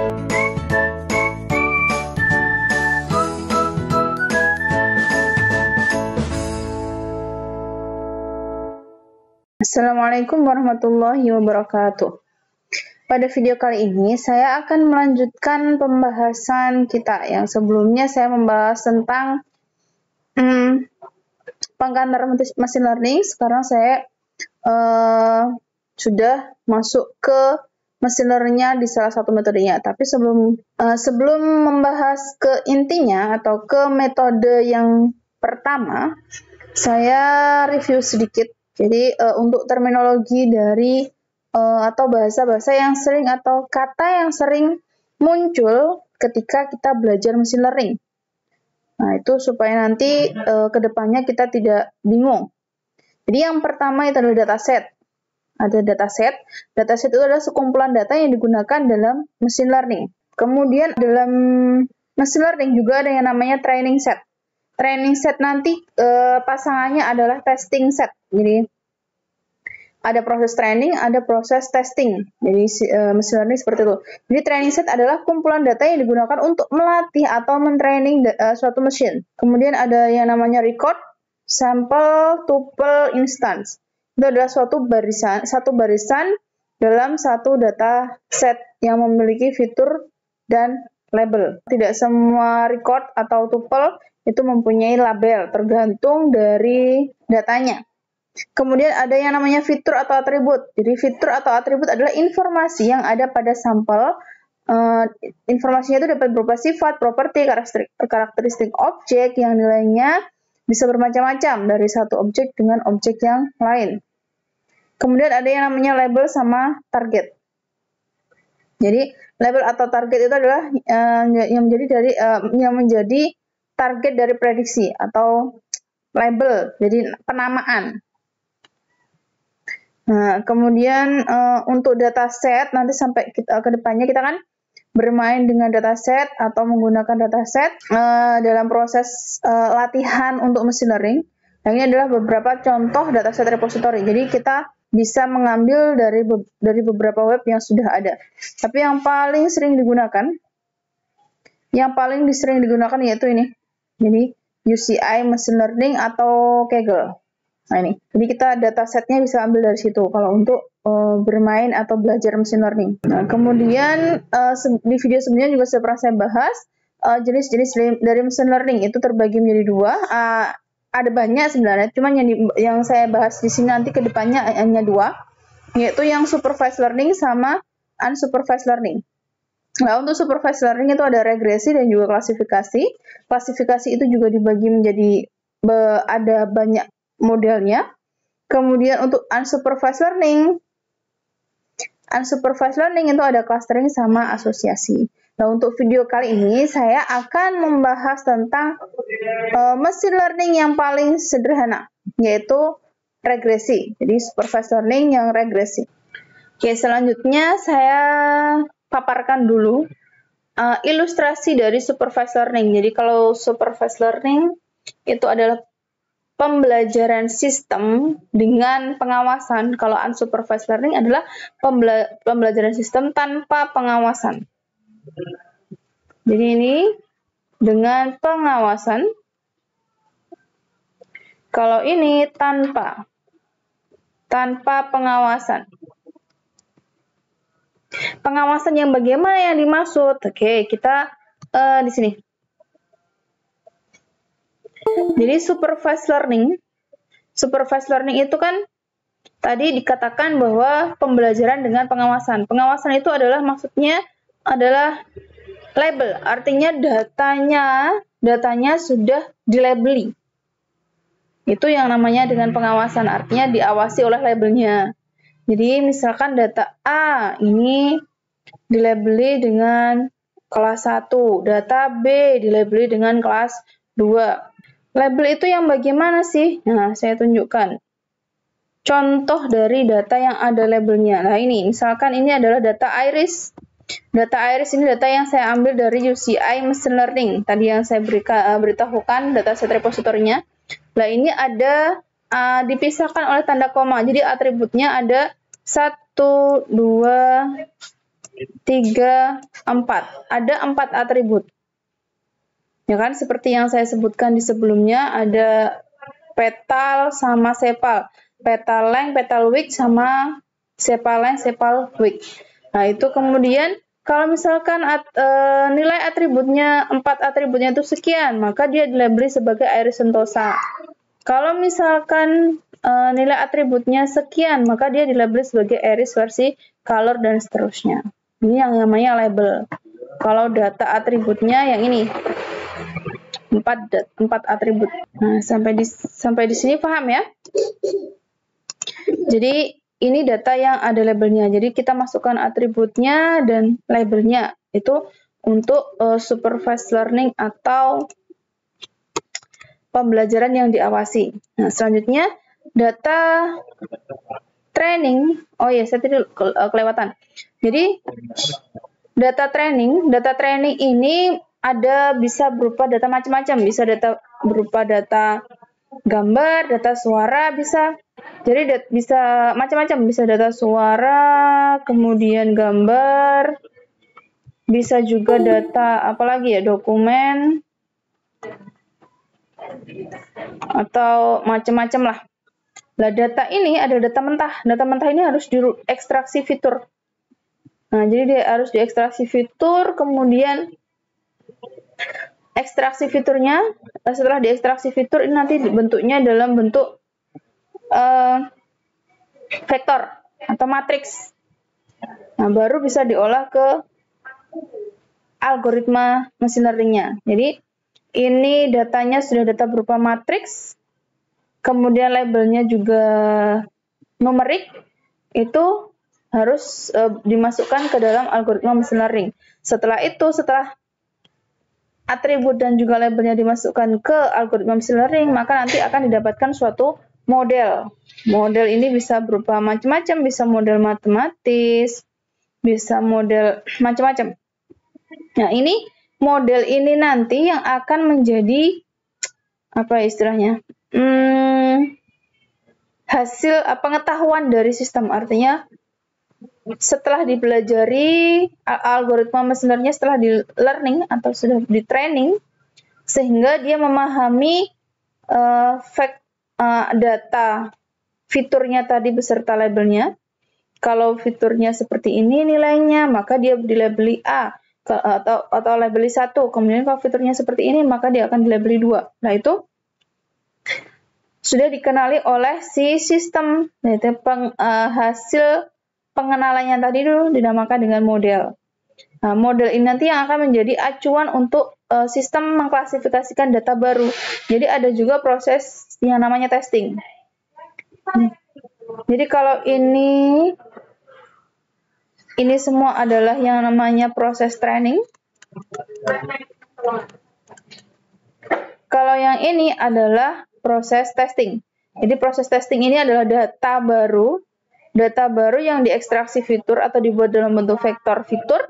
Assalamualaikum warahmatullahi wabarakatuh. Pada video kali ini saya akan melanjutkan pembahasan kita yang sebelumnya saya membahas tentang pengkantor machine learning. Sekarang saya sudah masuk ke machine learning-nya di salah satu metodenya. Tapi sebelum membahas ke intinya atau ke metode yang pertama, saya review sedikit. Jadi untuk terminologi dari atau bahasa-bahasa yang sering atau kata yang sering muncul ketika kita belajar machine learning. Nah, itu supaya nanti ke depannya kita tidak bingung. Jadi yang pertama itu adalah dataset. Ada dataset. Dataset itu adalah sekumpulan data yang digunakan dalam machine learning. Kemudian dalam machine learning juga ada yang namanya training set. Training set nanti pasangannya adalah testing set. Jadi ada proses training, ada proses testing. Jadi machine learning seperti itu. Jadi training set adalah kumpulan data yang digunakan untuk melatih atau mentraining suatu mesin. Kemudian ada yang namanya record, sample, tuple, instance. Itu adalah satu barisan dalam satu data set yang memiliki fitur dan label. Tidak semua record atau tuple itu mempunyai label, tergantung dari datanya. Kemudian ada yang namanya fitur atau atribut. Jadi fitur atau atribut adalah informasi yang ada pada sampel. Informasinya itu dapat berupa sifat, properti, karakteristik objek yang nilainya bisa bermacam-macam dari satu objek dengan objek yang lain. Kemudian ada yang namanya label sama target. Jadi label atau target itu adalah yang menjadi target dari prediksi atau label, jadi penamaan. Nah, kemudian untuk dataset nanti sampai ke depannya kita kan bermain dengan dataset atau menggunakan dataset dalam proses latihan untuk machine learning. Nah, ini adalah beberapa contoh dataset repository. Jadi kita bisa mengambil dari beberapa web yang sudah ada. Tapi yang paling sering digunakan yaitu ini. Jadi UCI Machine Learning atau Kaggle. Nah ini, jadi kita datasetnya bisa ambil dari situ kalau untuk bermain atau belajar machine learning. Nah, kemudian di video sebelumnya juga pernah saya bahas jenis-jenis dari machine learning itu terbagi menjadi dua. Ada banyak sebenarnya, cuman yang saya bahas di sini nanti ke depannya hanya dua, yaitu yang supervised learning sama unsupervised learning. Nah, untuk supervised learning itu ada regresi dan juga klasifikasi. Klasifikasi itu juga dibagi menjadi ada banyak modelnya. Kemudian untuk unsupervised learning itu ada clustering sama asosiasi. Nah, untuk video kali ini saya akan membahas tentang machine learning yang paling sederhana, yaitu regresi. Jadi supervised learning yang regresi. Oke, selanjutnya saya paparkan dulu ilustrasi dari supervised learning. Jadi kalau supervised learning itu adalah pembelajaran sistem dengan pengawasan. Kalau unsupervised learning adalah pembelajaran sistem tanpa pengawasan. Jadi ini dengan pengawasan. Kalau ini tanpa pengawasan. Pengawasan yang bagaimana yang dimaksud? Oke, kita di sini. Jadi supervised learning itu kan tadi dikatakan bahwa pembelajaran dengan pengawasan. Pengawasan itu adalah maksudnya adalah label, artinya datanya sudah dilabeli. Itu yang namanya dengan pengawasan, artinya diawasi oleh labelnya. Jadi misalkan data A ini dilabeli dengan kelas 1, data B dilabeli dengan kelas 2. Label itu yang bagaimana sih? Nah, saya tunjukkan contoh dari data yang ada labelnya. Nah, ini misalkan ini adalah data iris. Data iris ini data yang saya ambil dari UCI Machine Learning. Tadi yang saya beritahukan dataset repositorinya. Nah, ini ada dipisahkan oleh tanda koma. Jadi atributnya ada 1, 2, 3, 4. Ada 4 atribut. Ya kan, seperti yang saya sebutkan di sebelumnya, ada petal sama sepal. Petal length, petal width, sama sepal length, sepal width. Nah, itu kemudian kalau misalkan nilai atributnya, 4 atributnya itu sekian, maka dia dilabeli sebagai iris sentosa. Kalau misalkan nilai atributnya sekian, maka dia dilabeli sebagai iris versi color dan seterusnya. Ini yang namanya label. Kalau data atributnya yang ini. 4 atribut. Nah, sampai di sini paham ya? Jadi ini data yang ada labelnya. Jadi kita masukkan atributnya dan labelnya. Itu untuk supervised learning atau pembelajaran yang diawasi. Nah, selanjutnya data training. Oh ya, saya tadi kelewatan. Jadi data training ini ada bisa berupa data macam-macam, bisa data berupa data gambar, data suara, bisa. Jadi bisa macam-macam, bisa data suara, kemudian gambar, bisa juga data apalagi ya, dokumen atau macam-macam lah. Nah, data ini ada data mentah. Data mentah ini harus diekstraksi fitur. Nah, jadi dia harus diekstraksi fitur, kemudian ekstraksi fiturnya, setelah diekstraksi fitur ini nanti bentuknya dalam bentuk vektor atau matriks. Nah, baru bisa diolah ke algoritma machine learning-nya. Jadi ini datanya sudah data berupa matriks, kemudian labelnya juga numerik, itu harus dimasukkan ke dalam algoritma machine learning. Setelah atribut dan juga labelnya dimasukkan ke algoritma machine learning, maka nanti akan didapatkan suatu model. Model ini bisa berupa macam-macam, bisa model matematis, bisa model macam-macam. Nah, ini model ini nanti yang akan menjadi apa istilahnya? Hasil pengetahuan dari sistem. Artinya setelah dipelajari algoritma machine learning, setelah di learning atau sudah di training, sehingga dia memahami data fiturnya tadi beserta labelnya. Kalau fiturnya seperti ini nilainya, maka dia dilabeli A atau labeli 1. Kemudian kalau fiturnya seperti ini, maka dia akan dilabeli 2. Nah, itu sudah dikenali oleh si sistem. Yaitu hasil pengenalannya tadi dulu dinamakan dengan model. Nah, model ini nanti yang akan menjadi acuan untuk sistem mengklasifikasikan data baru. Jadi ada juga proses yang namanya testing. Jadi kalau ini semua adalah yang namanya proses training. Kalau yang ini adalah proses testing. Jadi proses testing ini adalah data baru yang diekstraksi fitur atau dibuat dalam bentuk vektor fitur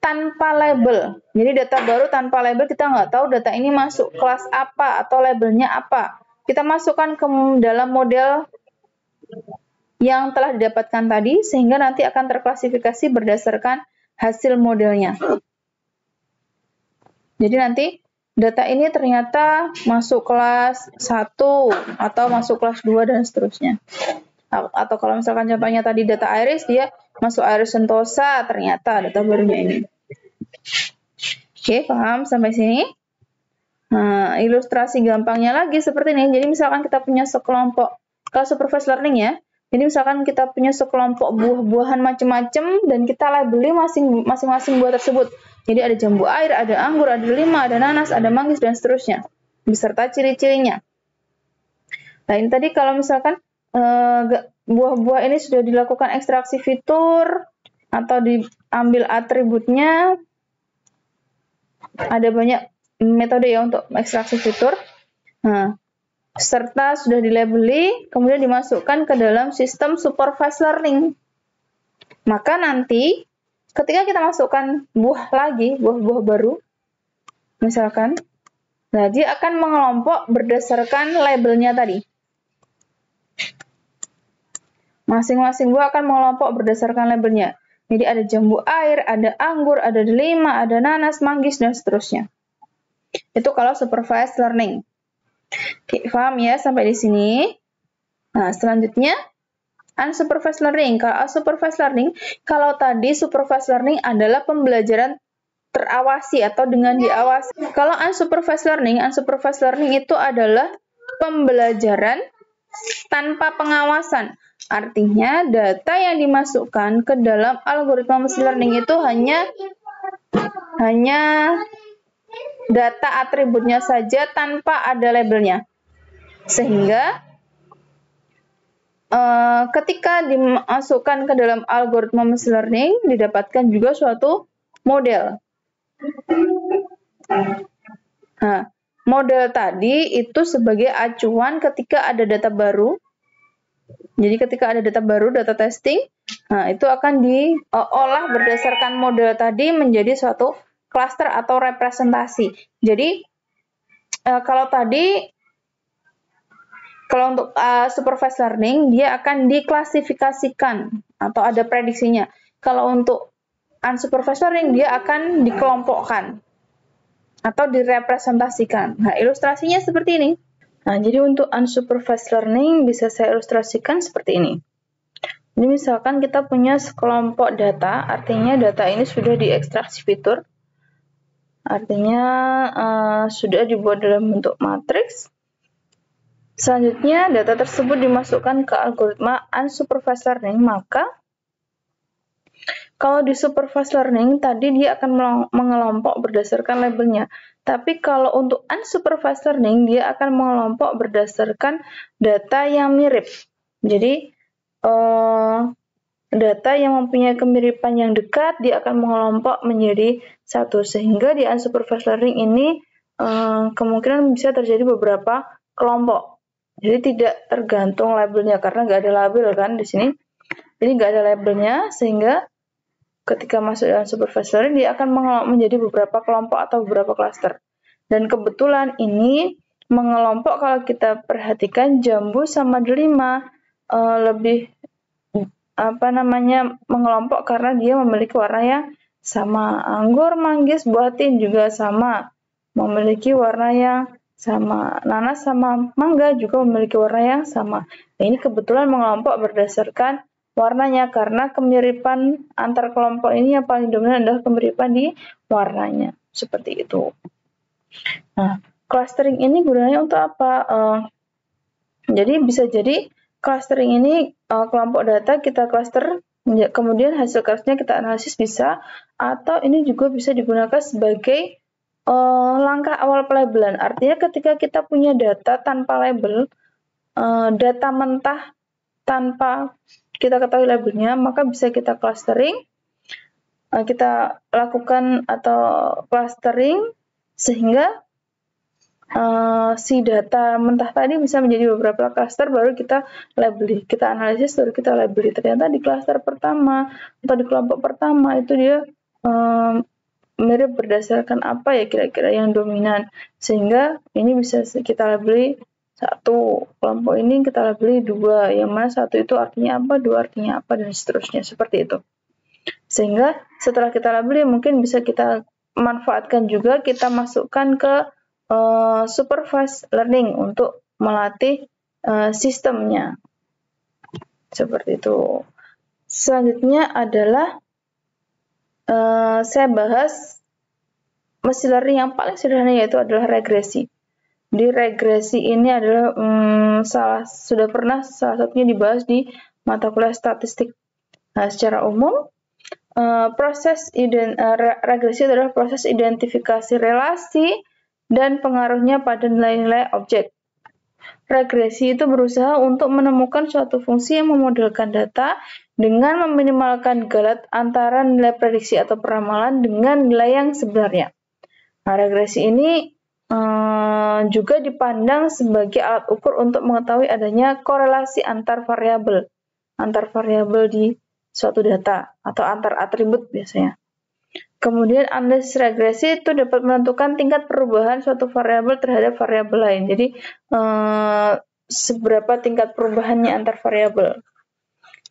tanpa label. Jadi data baru tanpa label, kita nggak tahu data ini masuk kelas apa atau labelnya apa. Kita masukkan ke dalam model yang telah didapatkan tadi, sehingga nanti akan terklasifikasi berdasarkan hasil modelnya. Jadi nanti data ini ternyata masuk kelas 1 atau masuk kelas 2 dan seterusnya. Atau kalau misalkan contohnya tadi data iris, dia masuk iris sentosa, ternyata data barunya ini. Oke, paham sampai sini? Nah, ilustrasi gampangnya lagi seperti ini. Jadi misalkan kita punya sekelompok, kalau supervised learning ya, jadi misalkan kita punya sekelompok buah-buahan macam-macam dan kita labeli masing-masing buah tersebut. Jadi ada jambu air, ada anggur, ada delima, ada nanas, ada manggis, dan seterusnya. Beserta ciri-cirinya. Nah, ini tadi kalau misalkan buah-buah ini sudah dilakukan ekstraksi fitur atau diambil atributnya, ada banyak metode ya untuk ekstraksi fitur. Nah, serta sudah dilabeli, kemudian dimasukkan ke dalam sistem supervised learning. Maka nanti ketika kita masukkan buah-buah baru, misalkan, nah dia akan mengelompok berdasarkan labelnya tadi. Masing-masing buah akan mengelompok berdasarkan labelnya. Jadi ada jambu air, ada anggur, ada delima, ada nanas, manggis, dan seterusnya. Itu kalau supervised learning. Oke, paham ya sampai di sini? Nah, selanjutnya unsupervised learning. Kalau unsupervised learning, kalau tadi supervised learning adalah pembelajaran terawasi atau dengan diawasi. Kalau unsupervised learning itu adalah pembelajaran tanpa pengawasan. Artinya data yang dimasukkan ke dalam algoritma machine learning itu hanya data atributnya saja tanpa ada labelnya. Sehingga ketika dimasukkan ke dalam algoritma machine learning didapatkan juga suatu model. Nah, model tadi itu sebagai acuan ketika ada data baru. Jadi ketika ada data baru, data testing, nah itu akan diolah berdasarkan model tadi menjadi suatu klaster atau representasi. Jadi kalau untuk supervised learning, dia akan diklasifikasikan atau ada prediksinya. Kalau untuk unsupervised learning, dia akan dikelompokkan atau direpresentasikan. Nah, ilustrasinya seperti ini. Nah, jadi untuk unsupervised learning bisa saya ilustrasikan seperti ini. Ini misalkan kita punya sekelompok data, artinya data ini sudah diekstraksi fitur. Artinya sudah dibuat dalam bentuk matriks. Selanjutnya, data tersebut dimasukkan ke algoritma unsupervised learning, maka kalau di supervised learning, tadi dia akan mengelompok berdasarkan labelnya. Tapi kalau untuk unsupervised learning, dia akan mengelompok berdasarkan data yang mirip. Jadi, data yang mempunyai kemiripan yang dekat, dia akan mengelompok menjadi satu. Sehingga di unsupervised learning ini, kemungkinan bisa terjadi beberapa kelompok. Jadi, tidak tergantung labelnya, karena nggak ada label kan di sini. Jadi, nggak ada labelnya, sehingga ketika masuk dalam supervised learning, dia akan menjadi beberapa kelompok atau beberapa klaster. Dan kebetulan ini mengelompok, kalau kita perhatikan jambu sama delima lebih mengelompok karena dia memiliki warna yang sama. Anggur, manggis, buah tin juga sama, memiliki warna yang sama. Nanas sama mangga juga memiliki warna yang sama. Nah, ini kebetulan mengelompok berdasarkan warnanya, karena kemiripan antar kelompok ini yang paling dominan adalah kemiripan di warnanya. Seperti itu. Nah, clustering ini gunanya untuk apa? Jadi bisa jadi clustering ini kelompok data kita cluster, kemudian hasil clusternya kita analisis bisa, atau ini juga bisa digunakan sebagai langkah awal pelabelan. Artinya ketika kita punya data tanpa label, data mentah tanpa kita ketahui labelnya, maka bisa kita clustering, kita lakukan atau clustering sehingga si data mentah tadi bisa menjadi beberapa cluster, baru kita labeli, kita analisis, baru kita labeli. Ternyata di cluster pertama atau di kelompok pertama itu dia mirip berdasarkan apa ya kira-kira yang dominan, sehingga ini bisa kita labeli satu, kelompok ini kita labeli dua, yang mana satu itu artinya apa, dua artinya apa, dan seterusnya, seperti itu. Sehingga setelah kita labeli mungkin bisa kita manfaatkan juga, kita masukkan ke supervised learning untuk melatih sistemnya. Seperti itu. Selanjutnya adalah saya bahas machine learning yang paling sederhana, yaitu adalah regresi. Di regresi ini adalah salah satunya dibahas di mata kuliah statistik. Nah, secara umum regresi adalah proses identifikasi relasi dan pengaruhnya pada nilai-nilai objek. Regresi itu berusaha untuk menemukan suatu fungsi yang memodelkan data dengan meminimalkan galat antara nilai prediksi atau peramalan dengan nilai yang sebenarnya. Nah, regresi ini juga dipandang sebagai alat ukur untuk mengetahui adanya korelasi antar variabel di suatu data atau antar atribut biasanya. Kemudian analisis regresi itu dapat menentukan tingkat perubahan suatu variabel terhadap variabel lain. Jadi seberapa tingkat perubahannya antar variabel.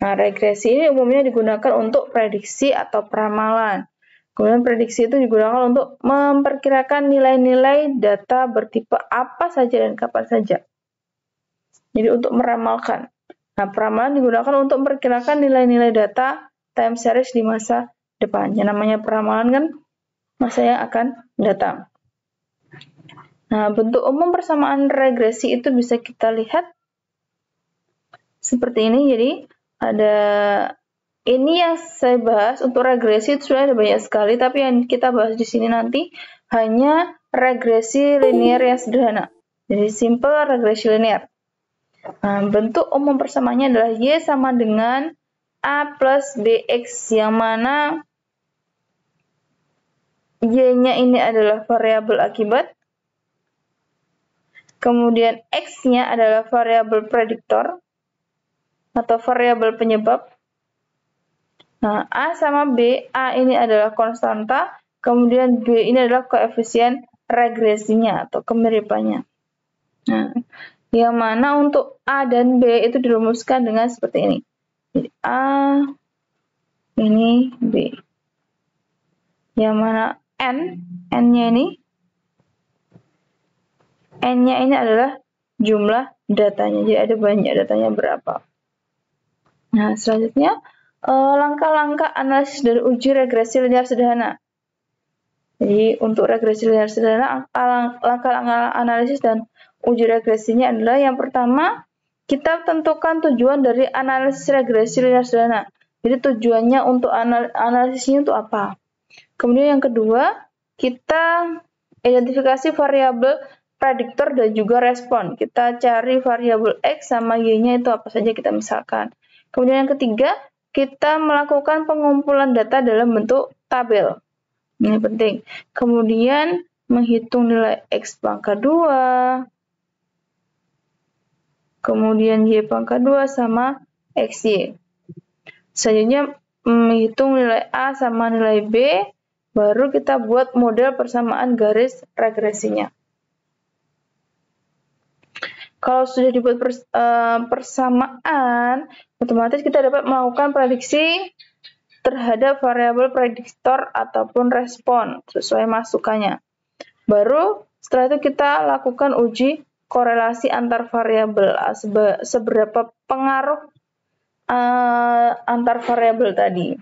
Nah, regresi ini umumnya digunakan untuk prediksi atau peramalan. Kemudian prediksi itu digunakan untuk memperkirakan nilai-nilai data bertipe apa saja dan kapan saja. Jadi untuk meramalkan. Nah, peramalan digunakan untuk memperkirakan nilai-nilai data time series di masa depan. Yang namanya peramalan kan masa yang akan datang. Nah, bentuk umum persamaan regresi itu bisa kita lihat seperti ini. Jadi ada ini yang saya bahas untuk regresi itu sudah ada banyak sekali, tapi yang kita bahas di sini nanti hanya regresi linear yang sederhana. Jadi simple regresi linear. Nah, bentuk umum persamaannya adalah Y sama dengan A plus BX, yang mana Y-nya ini adalah variabel akibat, kemudian X-nya adalah variabel prediktor atau variabel penyebab. Nah, A sama B, A ini adalah konstanta, kemudian B ini adalah koefisien regresinya atau kemiripannya. Nah, yang mana untuk A dan B itu dirumuskan dengan seperti ini. Jadi A, ini B. Yang mana N-nya ini, N-nya ini adalah jumlah datanya. Jadi ada banyak datanya berapa. Nah, selanjutnya langkah-langkah analisis dari uji regresi linear sederhana. Jadi untuk regresi linear sederhana, langkah-langkah analisis dan uji regresinya adalah yang pertama, kita tentukan tujuan dari analisis regresi linear sederhana. Jadi tujuannya untuk analisisnya untuk apa? Kemudian yang kedua, kita identifikasi variabel prediktor dan juga respon. Kita cari variabel X sama Y-nya itu apa saja kita misalkan. Kemudian yang ketiga, kita melakukan pengumpulan data dalam bentuk tabel. Ini penting. Kemudian menghitung nilai X pangkat 2, kemudian Y pangkat 2 sama XY. Selanjutnya menghitung nilai A sama nilai B, baru kita buat model persamaan garis regresinya. Kalau sudah dibuat persamaan, otomatis kita dapat melakukan prediksi terhadap variabel prediktor ataupun respon sesuai masukannya. Baru setelah itu kita lakukan uji korelasi antar variabel, seberapa pengaruh antar variabel tadi.